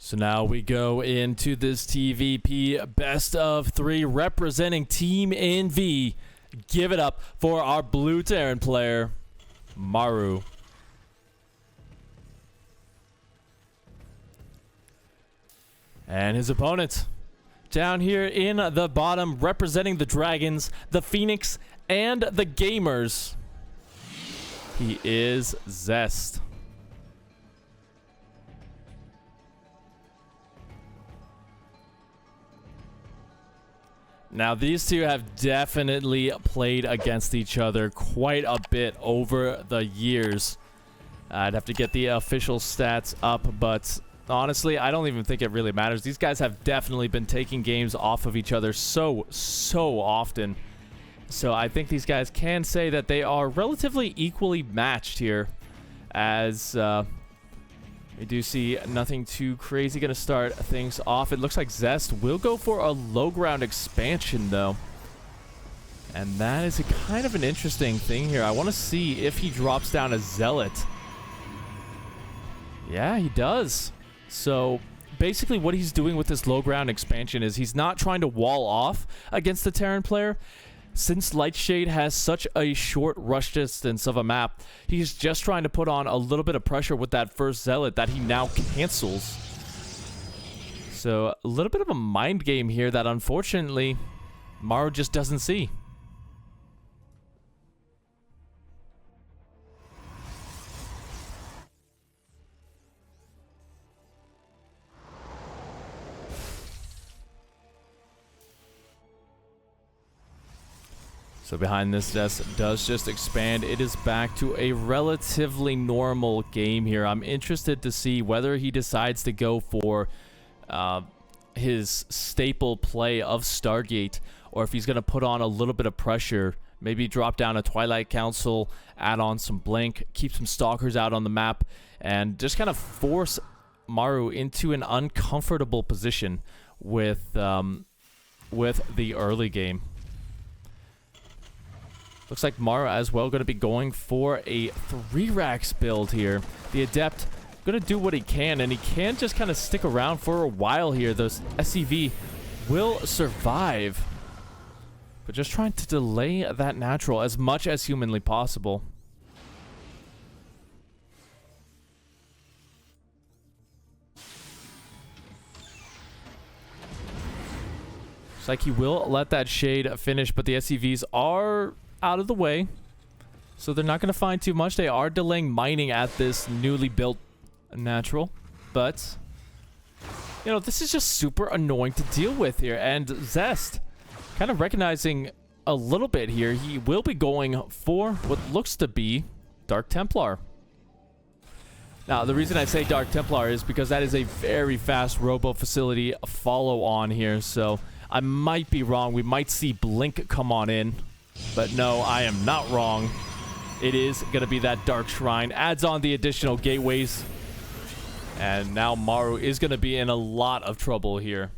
So now we go into this TVP best of 3 representing Team NV. Give it up for our blue Terran player, MARU. And his opponent down here in the bottom, representing the Dragons, the Phoenix, and the Gamers. He is Zest. Now, these two have definitely played against each other quite a bit over the years. I'd have to get the official stats up, but honestly, I don't even think it really matters. These guys have definitely been taking games off of each other so often. So I think these guys can say that they are relatively equally matched here, as we do see nothing too crazy going to start things off. It looks like Zest will go for a low ground expansion, though. And that is a kind of an interesting thing here. I want to see if he drops down a Zealot. Yeah, he does. So basically what he's doing with this low ground expansion is he's not trying to wall off against the Terran player. Since Lightshade has such a short rush distance of a map, he's just trying to put on a little bit of pressure with that first Zealot that he now cancels. So a little bit of a mind game here that unfortunately MARU just doesn't see. So behind this, Zest does just expand. It is back to a relatively normal game here. I'm interested to see whether he decides to go for his staple play of Stargate, or if he's going to put on a little bit of pressure, maybe drop down a Twilight Council, add on some Blink, keep some Stalkers out on the map, and just kind of force MARU into an uncomfortable position with the early game. Looks like MARU as well going to be going for a 3-racks build here. The Adept going to do what he can, and he can just kind of stick around for a while here. Those SCV will survive, but just trying to delay that natural as much as humanly possible. Looks like he will let that Shade finish, but the SCVs are out of the way, so they're not going to find too much. They are delaying mining at this newly built natural, but you know, this is just super annoying to deal with here. And Zest kind of recognizing a little bit here, he will be going for what looks to be Dark Templar. Now, the reason I say Dark Templar is because that is a very fast robo facility follow on here, so I might be wrong. We might see Blink come on in. But no, I am not wrong. It is going to be that Dark Shrine. Adds on the additional gateways. And now MARU is going to be in a lot of trouble here.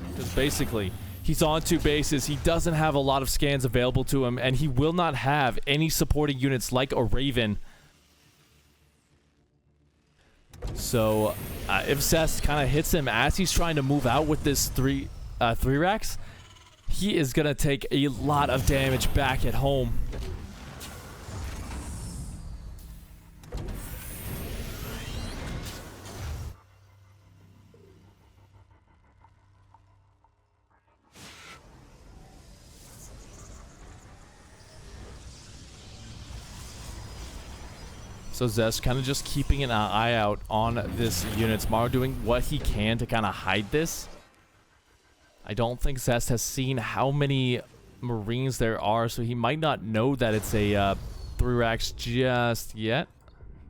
Because basically, he's on 2 bases. He doesn't have a lot of scans available to him. And he will not have any supporting units like a Raven. So, if Zest kind of hits him as he's trying to move out with this 3 racks, he is going to take a lot of damage back at home. So Zest kind of just keeping an eye out on this unit. MARU doing what he can to kind of hide this. I don't think Zest has seen how many Marines there are, so he might not know that it's a 3-racks just yet.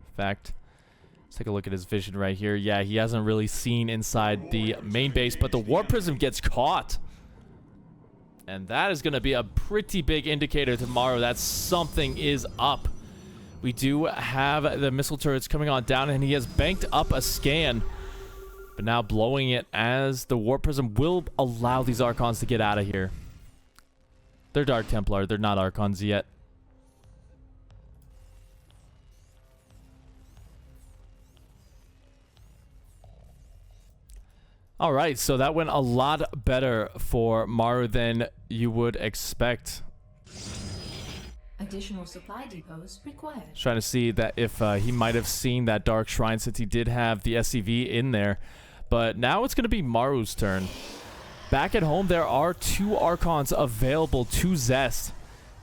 In fact, let's take a look at his vision right here. Yeah, he hasn't really seen inside the main base, but the Warp Prism gets caught. And that is going to be a pretty big indicator to MARU that something is up. We do have the missile turrets coming on down, and he has banked up a scan. But now blowing it as the Warp Prism will allow these Archons to get out of here. They're Dark Templar. They're not Archons yet. All right, so that went a lot better for MARU than you would expect. Additional supply depots required. Trying to see that if he might have seen that Dark Shrine since he did have the SCV in there. But now it's going to be MARU's turn. Back at home, there are 2 Archons available to Zest.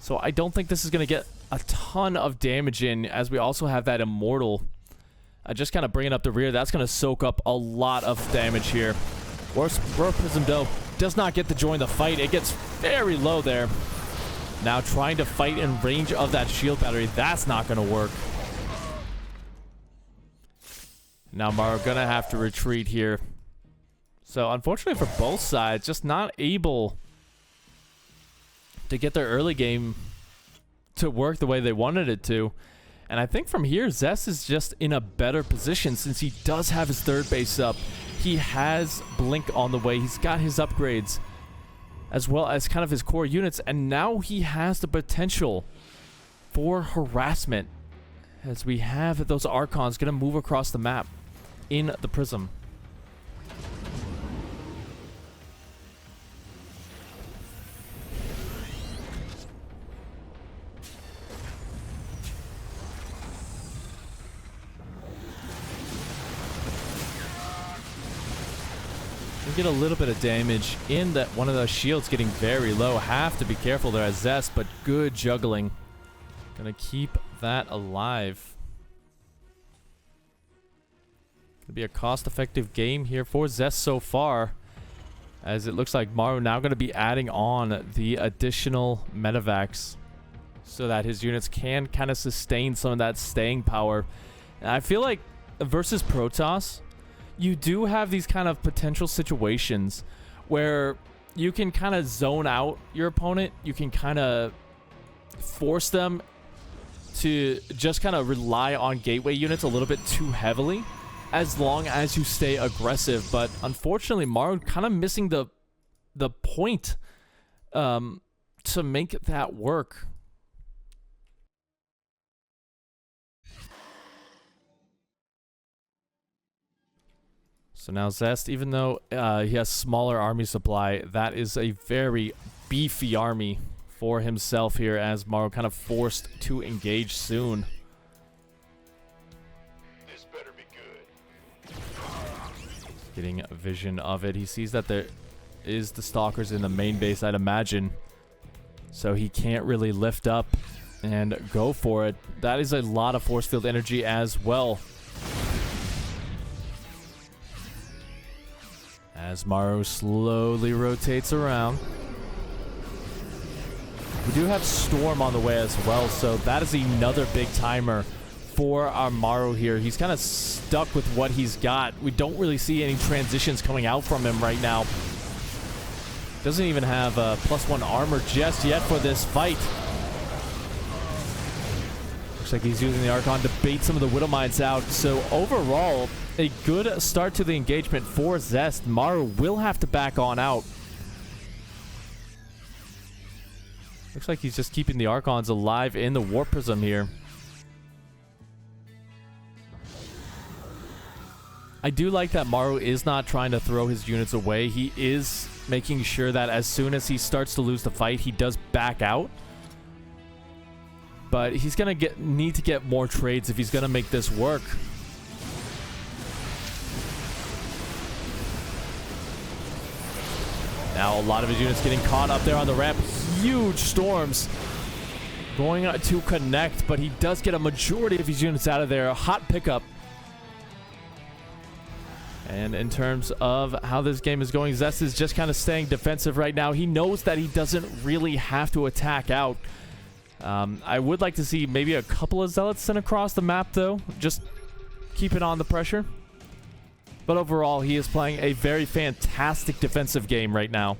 So I don't think this is going to get a ton of damage in, as we also have that Immortal. Just kind of bringing up the rear. That's going to soak up a lot of damage here. War Prism, though, does not get to join the fight. It gets very low there. Now trying to fight in range of that shield battery. That's not going to work. Now MARU going to have to retreat here. So unfortunately for both sides, just not able to get their early game to work the way they wanted it to. And I think from here, Zest is just in a better position since he does have his 3rd base up. He has Blink on the way. He's got his upgrades as well as kind of his core units. And now he has the potential for harassment as we have those Archons going to move across the map in the Prism. Get a little bit of damage in that one of those shields getting very low. Have to be careful there as Zest, but good juggling. Gonna keep that alive. Gonna be a cost-effective game here for Zest so far, as it looks like MARU now gonna be adding on the additional Medivacs so that his units can kind of sustain some of that staying power. And I feel like versus Protoss, you do have these kind of potential situations where you can kind of zone out your opponent. You can kind of force them to just kind of rely on gateway units a little bit too heavily as long as you stay aggressive. But unfortunately, MARU kind of missing the point to make that work. So now Zest, even though he has smaller army supply, that is a very beefy army for himself here as MARU kind of forced to engage soon. This better be good. Getting a vision of it. He sees that there is the Stalkers in the main base, I'd imagine. So he can't really lift up and go for it. That is a lot of force field energy as well. As MARU slowly rotates around. We do have Storm on the way as well, so that is another big timer for our MARU here. He's kind of stuck with what he's got. We don't really see any transitions coming out from him right now. Doesn't even have +1 armor just yet for this fight. Looks like he's using the Archon to bait some of the Widowmines out. So overall, a good start to the engagement for Zest. MARU will have to back on out. Looks like he's just keeping the Archons alive in the War Prism here. I do like that MARU is not trying to throw his units away. He is making sure that as soon as he starts to lose the fight, he does back out. But he's going to need to get more trades if he's going to make this work. Now a lot of his units getting caught up there on the ramp. Huge storms going to connect, but he does get a majority of his units out of there. A hot pickup. And in terms of how this game is going, Zest is just kind of staying defensive right now. He knows that he doesn't really have to attack out. I would like to see maybe a couple of Zealots sent across the map, though. Just keeping on the pressure. But overall, he is playing a very fantastic defensive game right now.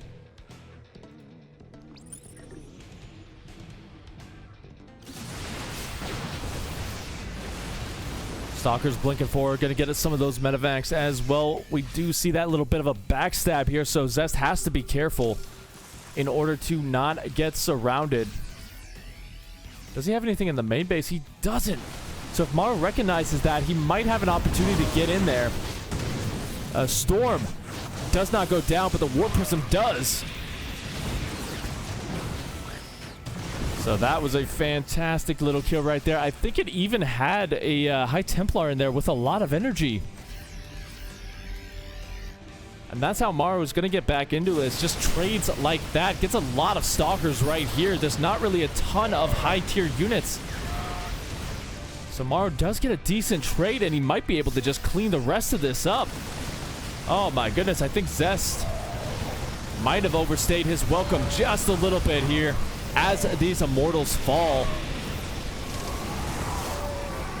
Stalker's blinking forward, going to get us some of those medevacs as well. We do see that little bit of a backstab here, so Zest has to be careful in order to not get surrounded. Does he have anything in the main base? He doesn't. So if MARU recognizes that, he might have an opportunity to get in there. Storm does not go down, but the Warp Prism does. So that was a fantastic little kill right there. I think it even had a High Templar in there with a lot of energy. And that's how MARU is going to get back into this. Just trades like that. Gets a lot of Stalkers right here. There's not really a ton of high-tier units. So MARU does get a decent trade, and he might be able to just clean the rest of this up. Oh my goodness, I think Zest might have overstayed his welcome just a little bit here as these Immortals fall.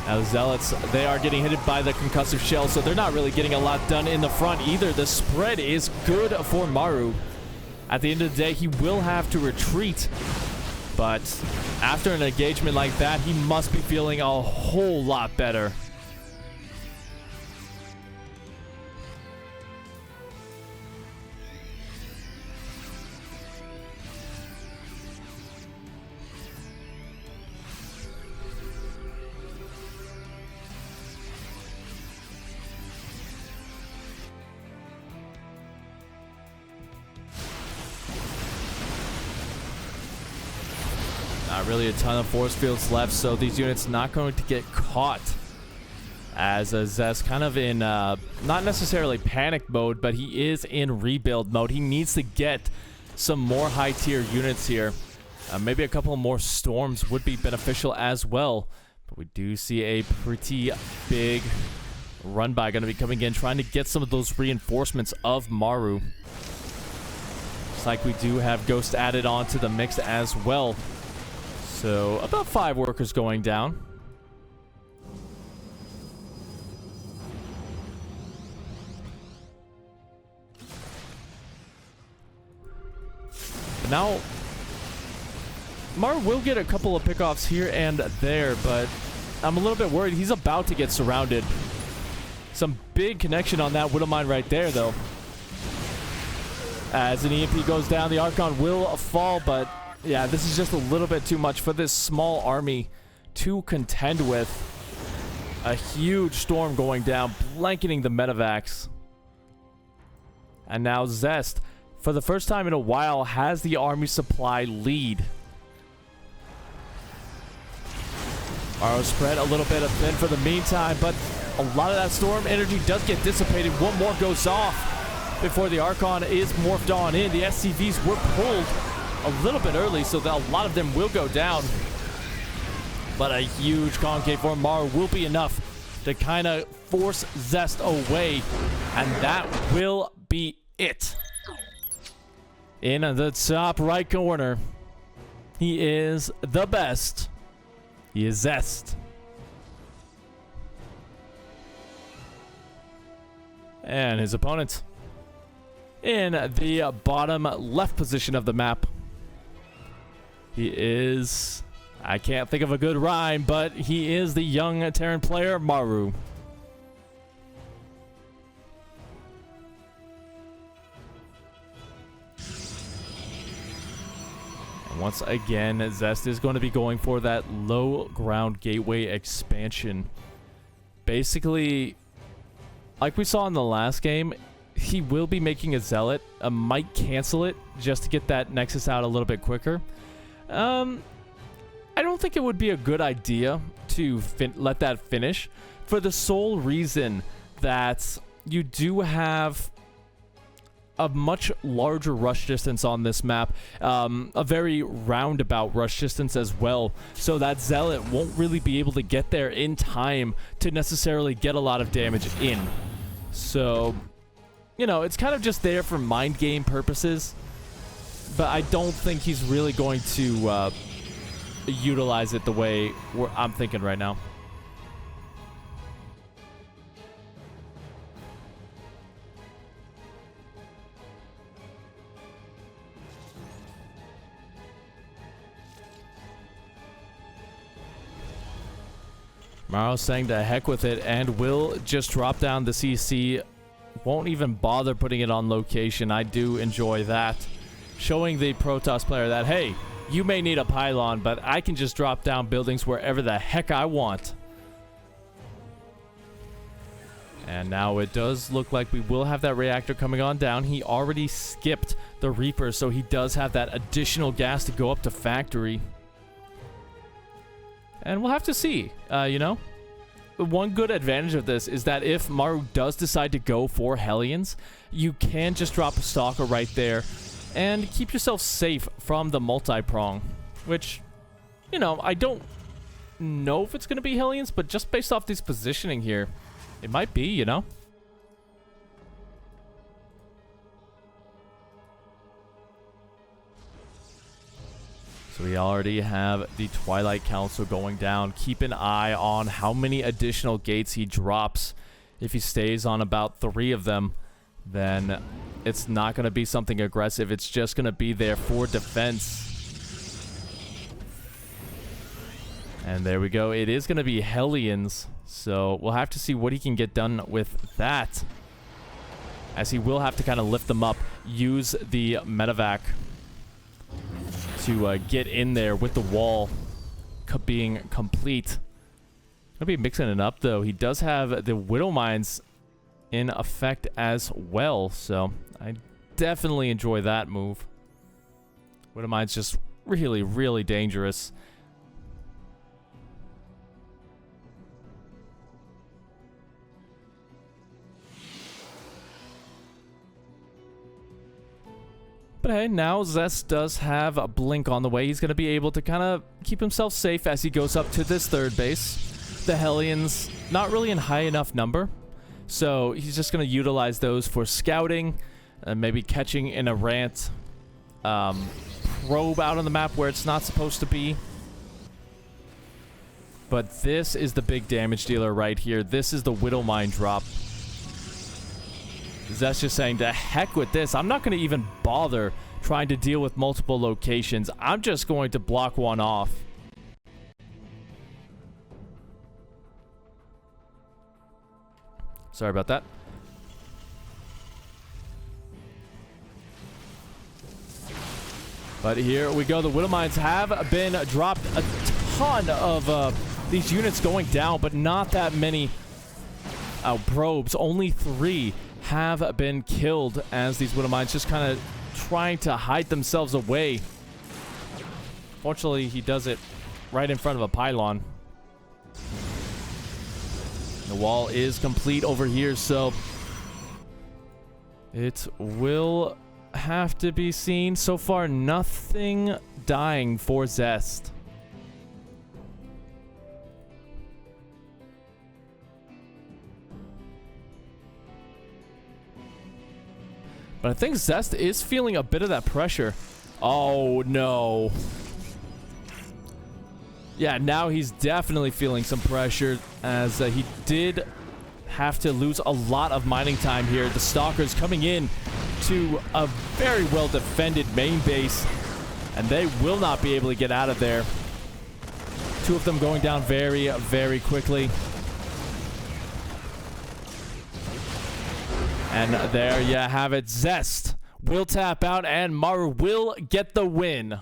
Now the Zealots, they are getting hit by the concussive shell, so they're not really getting a lot done in the front either. The spread is good for MARU. At the end of the day, he will have to retreat, but after an engagement like that, he must be feeling a whole lot better. Not really a ton of force fields left, so these units not going to get caught. As Zest kind of in, not necessarily panic mode, but he is in rebuild mode. He needs to get some more high tier units here. Maybe a couple more storms would be beneficial as well. But we do see a pretty big run by going to be coming in, trying to get some of those reinforcements of MARU. Looks like we do have Ghost added on to the mix as well. So about 5 workers going down. But now MARU will get a couple of pickoffs here and there, but I'm a little bit worried. He's about to get surrounded. Some big connection on that Widow Mine right there, though. As an EMP goes down, the Archon will fall, but yeah, this is just a little bit too much for this small army to contend with. A huge storm going down, blanketing the medevacs. And now Zest, for the first time in a while, has the army supply lead. MARU spread a little bit of thin for the meantime, but a lot of that storm energy does get dissipated. One more goes off before the Archon is morphed on in. The SCVs were pulled a little bit early, so that a lot of them will go down. But a huge concave for MARU will be enough to kind of force Zest away, and that will be it. In the top right corner, he is the best. He is Zest. And his opponent in the bottom left position of the map. He is, I can't think of a good rhyme, but he is the young Terran player, MARU. And once again, Zest is going to be going for that low ground gateway expansion. Basically, like we saw in the last game, he will be making a Zealot. Might cancel it just to get that Nexus out a little bit quicker. I don't think it would be a good idea to let that finish, for the sole reason that you do have a much larger rush distance on this map, a very roundabout rush distance as well, so that Zealot won't really be able to get there in time to necessarily get a lot of damage in. So, you know, it's kind of just there for mind game purposes, but I don't think he's really going to utilize it the way I'm thinking right now. MARU saying to heck with it and will just drop down the CC. Won't even bother putting it on location. I do enjoy that. Showing the Protoss player that, hey, you may need a pylon, but I can just drop down buildings wherever the heck I want. And now it does look like we will have that reactor coming on down. He already skipped the Reaper, so he does have that additional gas to go up to factory. And we'll have to see, you know. One good advantage of this is that if MARU does decide to go for Hellions, you can just drop a Stalker right there and keep yourself safe from the multi-prong. Which, you know, I don't know if it's going to be Hellions, but just based off this positioning here, it might be, you know? So we already have the Twilight Council going down. Keep an eye on how many additional gates he drops. If he stays on about 3 of them, then it's not going to be something aggressive. It's just going to be there for defense. And there we go. It is going to be Hellions. So we'll have to see what he can get done with that. As he will have to kind of lift them up. Use the medevac to get in there with the wall being complete. Gonna be mixing it up though. He does have the Widow Mines in effect as well. So I definitely enjoy that move. Widow Mines just really, really dangerous. But hey, now Zest does have a blink on the way. He's going to be able to kind of keep himself safe as he goes up to this 3rd base. The Hellions, not really in high enough number. So he's just going to utilize those for scouting. And maybe catching in a rant. Probe out on the map where it's not supposed to be. But this is the big damage dealer right here. This is the Widow Mine drop. Zest just saying, to heck with this. I'm not going to even bother trying to deal with multiple locations. I'm just going to block one off. Sorry about that. But here we go. The Widow Mines have been dropped. A ton of these units going down, but not that many probes. Only 3 have been killed as these Widow Mines just kind of trying to hide themselves away. Fortunately, he does it right in front of a pylon. The wall is complete over here, so it will have to be seen. So far, nothing dying for Zest. But I think Zest is feeling a bit of that pressure. Oh, no. Yeah, now he's definitely feeling some pressure as he did have to lose a lot of mining time here. The Stalkers coming in to a very well-defended main base, and they will not be able to get out of there. 2 of them going down very, very quickly. And there you have it. Zest will tap out and MARU will get the win.